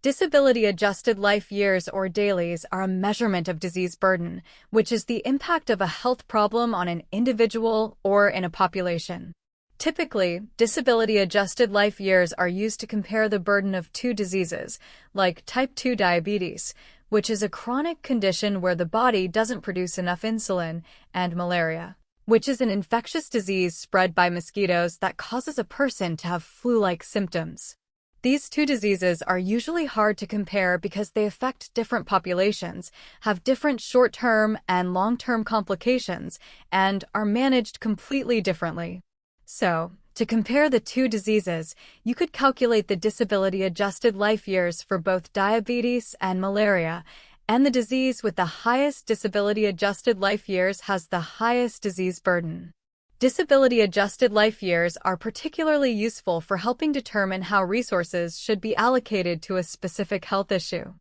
Disability-adjusted life years, or DALYs, are a measurement of disease burden, which is the impact of a health problem on an individual or in a population. Typically, disability-adjusted life years are used to compare the burden of two diseases, like type 2 diabetes, which is a chronic condition where the body doesn't produce enough insulin, and malaria, which is an infectious disease spread by mosquitoes that causes a person to have flu-like symptoms. These two diseases are usually hard to compare because they affect different populations, have different short-term and long-term complications, and are managed completely differently. So, to compare the two diseases, you could calculate the disability-adjusted life years for both diabetes and malaria, and the disease with the highest disability-adjusted life years has the highest disease burden. Disability-adjusted life years are particularly useful for helping determine how resources should be allocated to a specific health issue.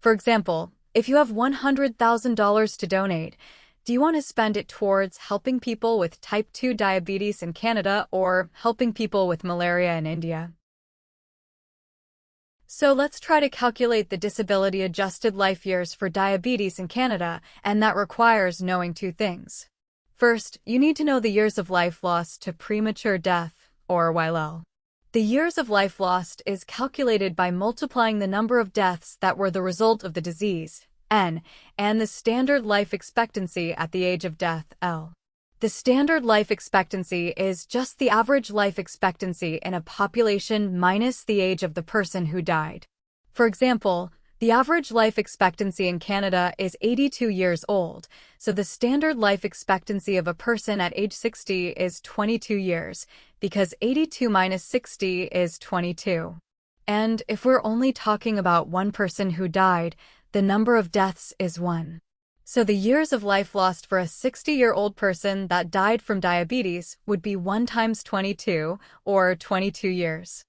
For example, if you have $100,000 to donate, do you want to spend it towards helping people with type 2 diabetes in Canada or helping people with malaria in India? So let's try to calculate the disability-adjusted life years for diabetes in Canada, and that requires knowing two things. First, you need to know the years of life lost to premature death, or QALY. The years of life lost is calculated by multiplying the number of deaths that were the result of the disease, N, and the standard life expectancy at the age of death, L. The standard life expectancy is just the average life expectancy in a population minus the age of the person who died. For example, the average life expectancy in Canada is 82 years old, so the standard life expectancy of a person at age 60 is 22 years, because 82 minus 60 is 22. And if we're only talking about one person who died, the number of deaths is 1. So the years of life lost for a 60-year-old person that died from diabetes would be 1 times 22, or 22 years.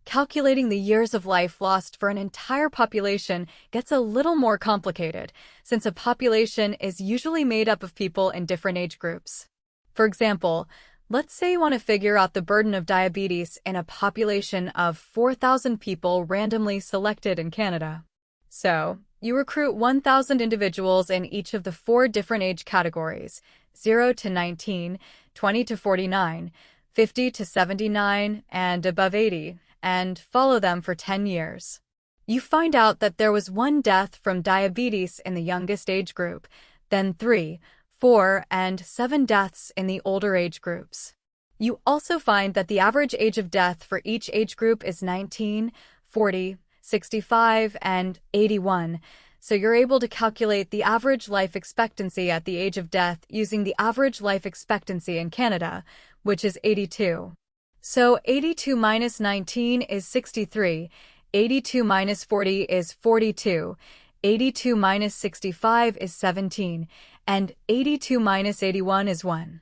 Calculating the years of life lost for an entire population gets a little more complicated, since a population is usually made up of people in different age groups. For example, let's say you want to figure out the burden of diabetes in a population of 4,000 people randomly selected in Canada. So, you recruit 1,000 individuals in each of the 4 different age categories, 0 to 19, 20 to 49, 50 to 79, and above 80, and follow them for 10 years. You find out that there was 1 death from diabetes in the youngest age group, then 3, 4, and 7 deaths in the older age groups. You also find that the average age of death for each age group is 19, 40, 65, and 81, so you're able to calculate the average life expectancy at the age of death using the average life expectancy in Canada, which is 82. So 82 minus 19 is 63, 82 minus 40 is 42, 82 minus 65 is 17, and 82 minus 81 is 1.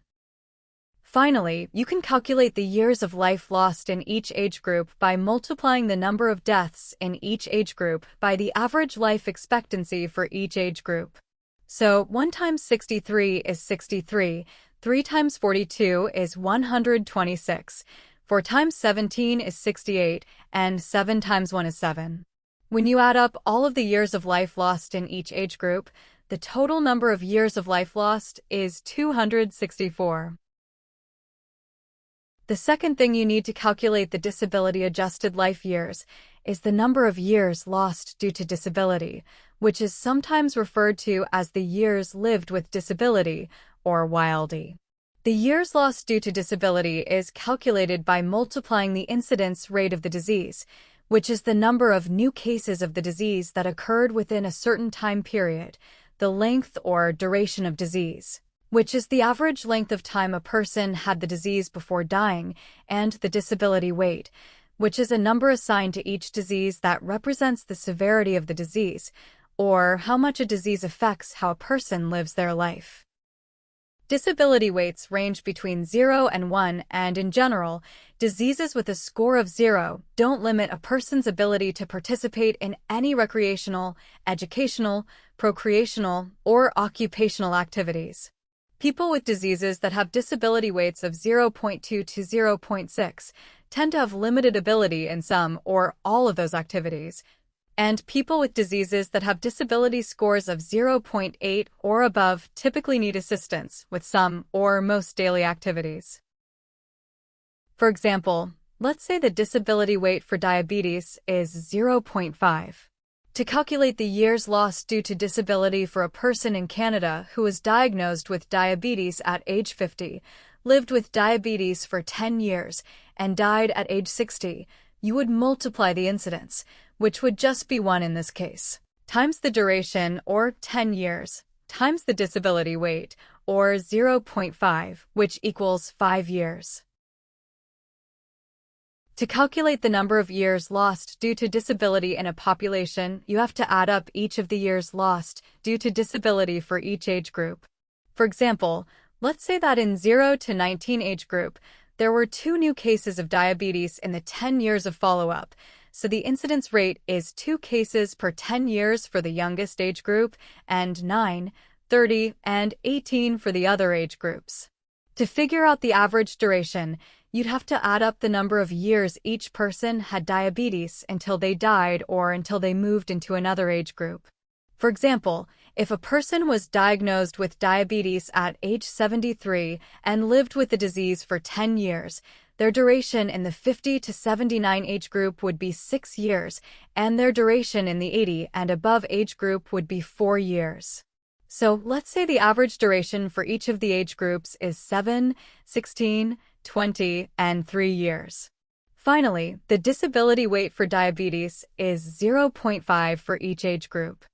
Finally, you can calculate the years of life lost in each age group by multiplying the number of deaths in each age group by the average life expectancy for each age group. So 1 times 63 is 63, 3 times 42 is 126, 4 times 17 is 68, and 7 times 1 is 7. When you add up all of the years of life lost in each age group, the total number of years of life lost is 264. The second thing you need to calculate the disability-adjusted life years is the number of years lost due to disability, which is sometimes referred to as the years lived with disability, or YLD. The years lost due to disability is calculated by multiplying the incidence rate of the disease, which is the number of new cases of the disease that occurred within a certain time period, the length or duration of disease, which is the average length of time a person had the disease before dying, and the disability weight, which is a number assigned to each disease that represents the severity of the disease, or how much a disease affects how a person lives their life. Disability weights range between 0 and 1, and in general, diseases with a score of 0 don't limit a person's ability to participate in any recreational, educational, procreational, or occupational activities. People with diseases that have disability weights of 0.2 to 0.6 tend to have limited ability in some or all of those activities, and people with diseases that have disability scores of 0.8 or above typically need assistance with some or most daily activities. For example, let's say the disability weight for diabetes is 0.5. To calculate the years lost due to disability for a person in Canada who was diagnosed with diabetes at age 50, lived with diabetes for 10 years, and died at age 60, you would multiply the incidence, which would just be 1 in this case, times the duration, or 10 years, times the disability weight, or 0.5, which equals 5 years. To calculate the number of years lost due to disability in a population, you have to add up each of the years lost due to disability for each age group. For example, let's say that in 0 to 19 age group, there were 2 new cases of diabetes in the 10 years of follow-up, so the incidence rate is 2 cases per 10 years for the youngest age group and 9, 30, and 18 for the other age groups. To figure out the average duration, you'd have to add up the number of years each person had diabetes until they died or until they moved into another age group. For example, if a person was diagnosed with diabetes at age 73 and lived with the disease for 10 years, their duration in the 50 to 79 age group would be 6 years, and their duration in the 80 and above age group would be 4 years. So let's say the average duration for each of the age groups is 7, 16, 20, and 3 years. Finally, the disability weight for diabetes is 0.5 for each age group.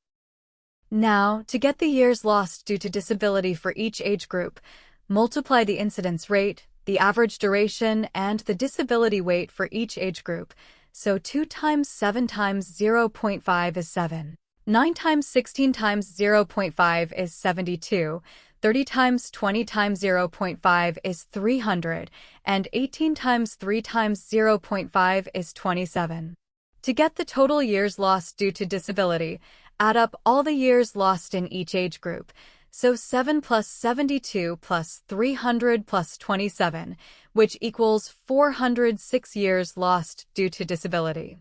Now, to get the years lost due to disability for each age group, multiply the incidence rate, the average duration, and the disability weight for each age group. So 2 times 7 times 0.5 is 7. 9 times 16 times 0.5 is 72. 30 times 20 times 0.5 is 300, and 18 times 3 times 0.5 is 27. To get the total years lost due to disability, add up all the years lost in each age group. So 7 plus 72 plus 300 plus 27, which equals 406 years lost due to disability.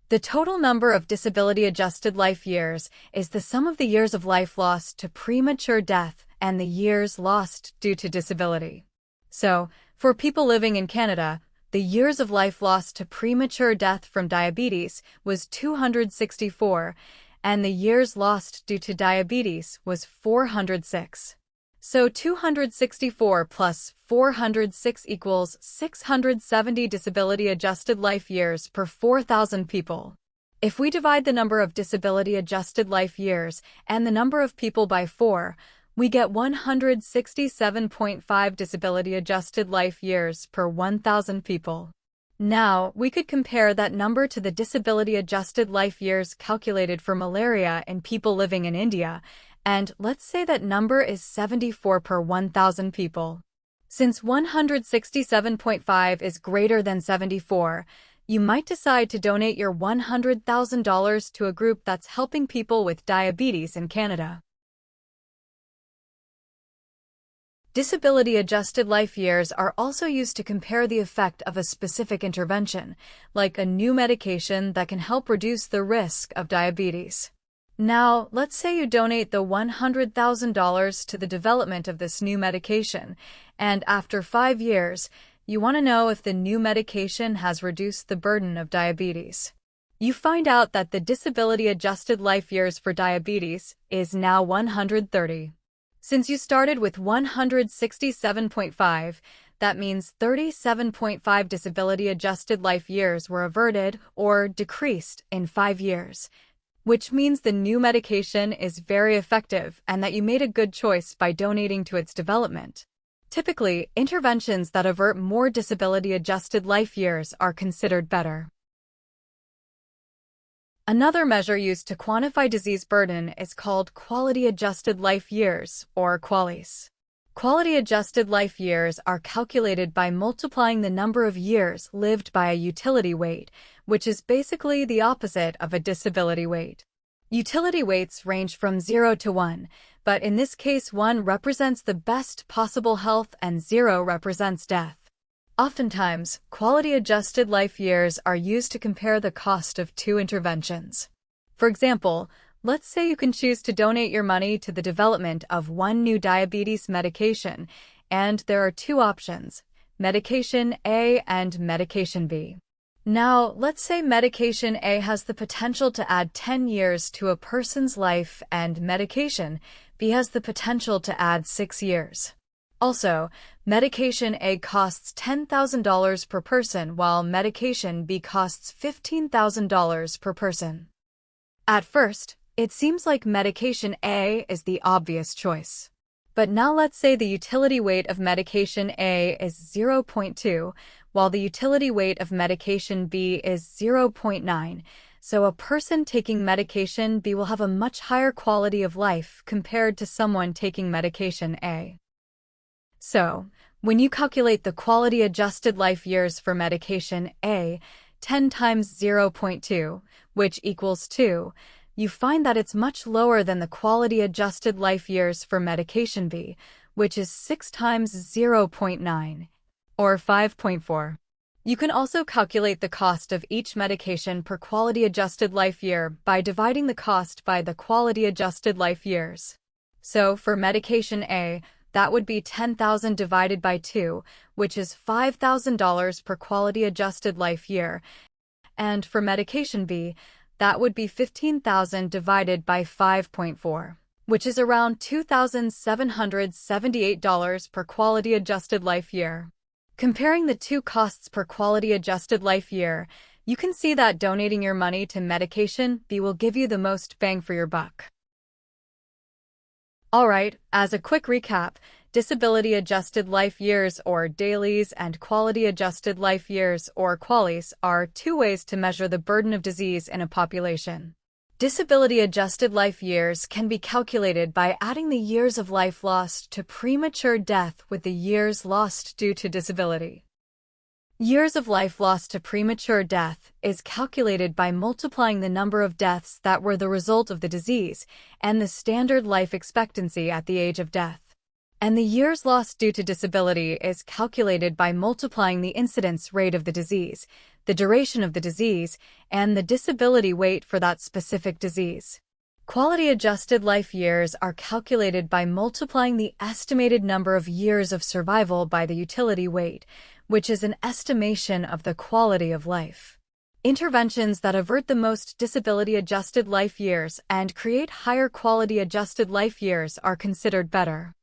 The total number of disability-adjusted life years is the sum of the years of life lost to premature death and the years lost due to disability. So, for people living in Canada, the years of life lost to premature death from diabetes was 264, and the years lost due to diabetes was 406. So 264 plus 406 equals 670 disability-adjusted life years per 4,000 people. If we divide the number of disability-adjusted life years and the number of people by 4, we get 167.5 disability-adjusted life years per 1,000 people. Now, we could compare that number to the disability-adjusted life years calculated for malaria in people living in India, and let's say that number is 74 per 1,000 people. Since 167.5 is greater than 74, you might decide to donate your $100,000 to a group that's helping people with diabetes in Canada. Disability-adjusted life years are also used to compare the effect of a specific intervention, like a new medication that can help reduce the risk of diabetes. Now, let's say you donate the $100,000 to the development of this new medication, and after 5 years, you want to know if the new medication has reduced the burden of diabetes. You find out that the disability-adjusted life years for diabetes is now 130. Since you started with 167.5, that means 37.5 disability-adjusted life years were averted or decreased in 5 years, which means the new medication is very effective and that you made a good choice by donating to its development. Typically, interventions that avert more disability-adjusted life years are considered better. Another measure used to quantify disease burden is called quality-adjusted life years, or QALYs. Quality-adjusted life years are calculated by multiplying the number of years lived by a utility weight, which is basically the opposite of a disability weight. Utility weights range from 0 to 1, but in this case 1 represents the best possible health and 0 represents death. Oftentimes, quality-adjusted life years are used to compare the cost of two interventions. For example, let's say you can choose to donate your money to the development of one new diabetes medication, and there are two options, medication A and medication B. Now, let's say medication A has the potential to add 10 years to a person's life and medication B has the potential to add 6 years. Also, medication A costs $10,000 per person while medication B costs $15,000 per person. At first, it seems like medication A is the obvious choice. But now let's say the utility weight of medication A is 0.2, while the utility weight of medication B is 0.9, so a person taking medication B will have a much higher quality of life compared to someone taking medication A. So, when you calculate the quality-adjusted life years for medication A, 10 times 0.2, which equals 2, you find that it's much lower than the quality-adjusted life years for medication B, which is 6 times 0.9, or 5.4. You can also calculate the cost of each medication per quality-adjusted life year by dividing the cost by the quality-adjusted life years. So, for medication A, that would be $10,000 divided by 2, which is $5,000 per quality-adjusted life year, and for medication B, that would be $15,000 divided by 5.4, which is around $2,778 per quality-adjusted life year. Comparing the two costs per quality-adjusted life year, you can see that donating your money to medication B will give you the most bang for your buck. Alright, as a quick recap, disability-adjusted life years or DALYs and quality-adjusted life years or QALYs are two ways to measure the burden of disease in a population. Disability-adjusted life years can be calculated by adding the years of life lost to premature death with the years lost due to disability. Years of life lost to premature death is calculated by multiplying the number of deaths that were the result of the disease and the standard life expectancy at the age of death. And the years lost due to disability is calculated by multiplying the incidence rate of the disease, the duration of the disease, and the disability weight for that specific disease. Quality-adjusted life years are calculated by multiplying the estimated number of years of survival by the utility weight, which is an estimation of the quality of life. Interventions that avert the most disability-adjusted life years and create higher quality-adjusted life years are considered better.